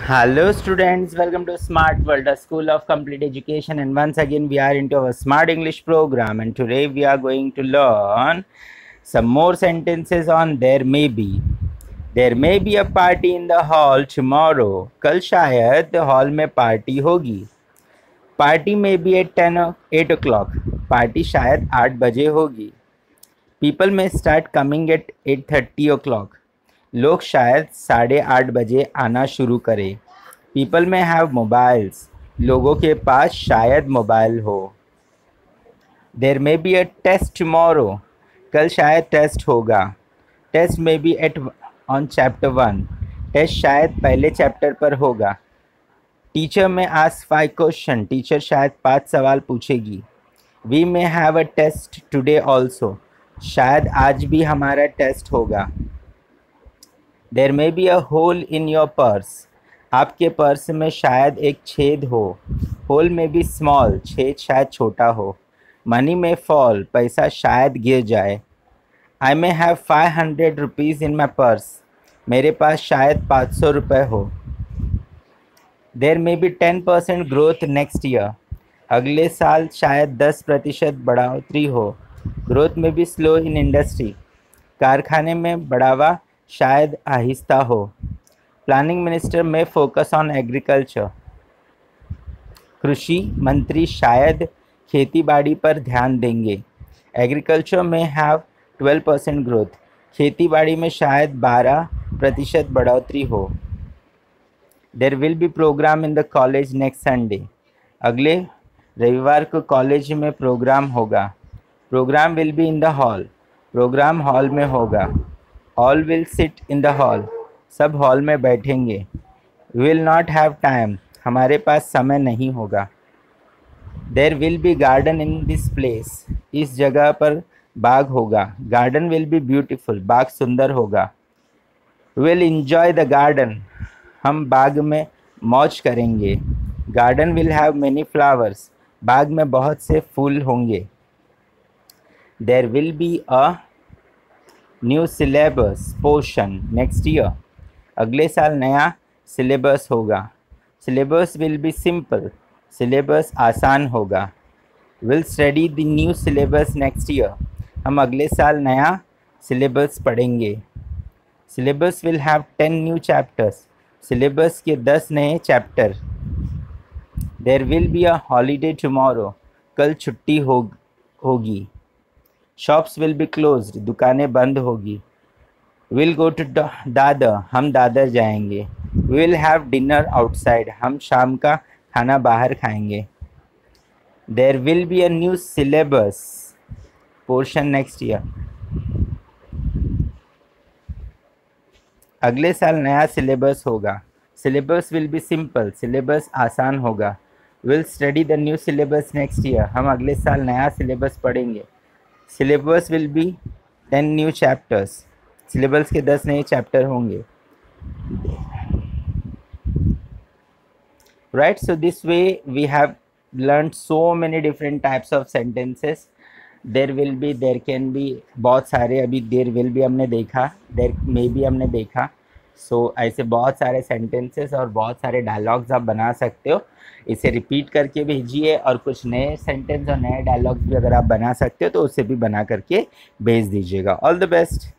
Hello students, welcome to Smart World, a school of complete education, and once again we are into our Smart English program, and today we are going to learn some more sentences on there may be. There may be a party in the hall tomorrow. कल शायद hall में party होगी. Party may be at 8 o'clock. Party शायद 8 बजे होगी. People may start coming at 8:30 o'clock. लोग शायद 8:30 बजे आना शुरू करें. People may have mobiles. लोगों के पास शायद मोबाइल हो. There may be a test tomorrow. कल शायद टेस्ट होगा. Test may be on chapter 1. Test शायद पहले चैप्टर पर होगा. Teacher may ask 5 questions. Teacher शायद 5 सवाल पूछेगी. We may have a test today also. शायद आज भी हमारा टेस्ट होगा. There may be a hole in your purse. आपके पर्स में शायद एक छेद हो. Hole may be small. छेद शायद छोटा हो. Money may fall. पैसा शायद गिर जाए. I may have 500 rupees in my purse. मेरे पास शायद 500 रुपये हो. There may be 10% growth next year. अगले साल शायद 10% बढ़ोतरी हो. Growth may be slow in industry. कारखाने में बढ़ावा शायद आहिस्ता हो. प्लानिंग मिनिस्टर में फोकस ऑन एग्रीकल्चर. कृषि मंत्री शायद खेती-बाड़ी पर ध्यान देंगे. एग्रीकल्चर में हैव 12% ग्रोथ. खेती-बाड़ी में शायद 12% बढ़ोतरी हो. There will be programme in the college next Sunday. अगले रविवार को कॉलेज में प्रोग्राम होगा. Programme will be in the hall. Programme hall में होगा. All will sit in the hall. सब हॉल में बैठेंगे. Will not have time. हमारे पास समय नहीं होगा. There will be garden in this place. इस जगह पर बाग होगा. Garden will be beautiful. बाग सुंदर होगा. Will enjoy the garden. हम बाग में मौज करेंगे. Garden will have many flowers. बाग में बहुत से फूल होंगे. There will be a new syllabus portion next year. अगले साल नया सिलेबस होगा. Syllabus will be simple. Syllabus आसान होगा. Will study the new syllabus next year. हम अगले साल नया सिलेबस पढ़ेंगे. Syllabus will have 10 new chapters. Syllabus के 10 नए chapter. There will be a holiday tomorrow. कल छुट्टी होगी. Shops will be closed. दुकानें बंद होगी. Will go to Dadar. हम दादर जाएंगे. Will have dinner outside. हम शाम का खाना बाहर खाएंगे. There will be a new syllabus portion next year. अगले साल नया सिलेबस होगा. Syllabus will be simple. Syllabus आसान होगा. Will study the new syllabus next year. हम अगले साल नया सिलेबस पढ़ेंगे. Syllabus will be 10 new chapters. Syllabus के 10 नए चैप्टर होंगे. Right, so this way we have learned so many different types of sentences. There can be बहुत सारे. अभी there will be हमने देखा, there may be हमने देखा. सो ऐसे बहुत सारे सेंटेंसेस और बहुत सारे डायलॉग्स आप बना सकते हो. इसे रिपीट करके भेजिए और कुछ नए सेंटेंस और नए डायलॉग्स भी अगर आप बना सकते हो तो उसे भी बना करके भेज दीजिएगा. All the best.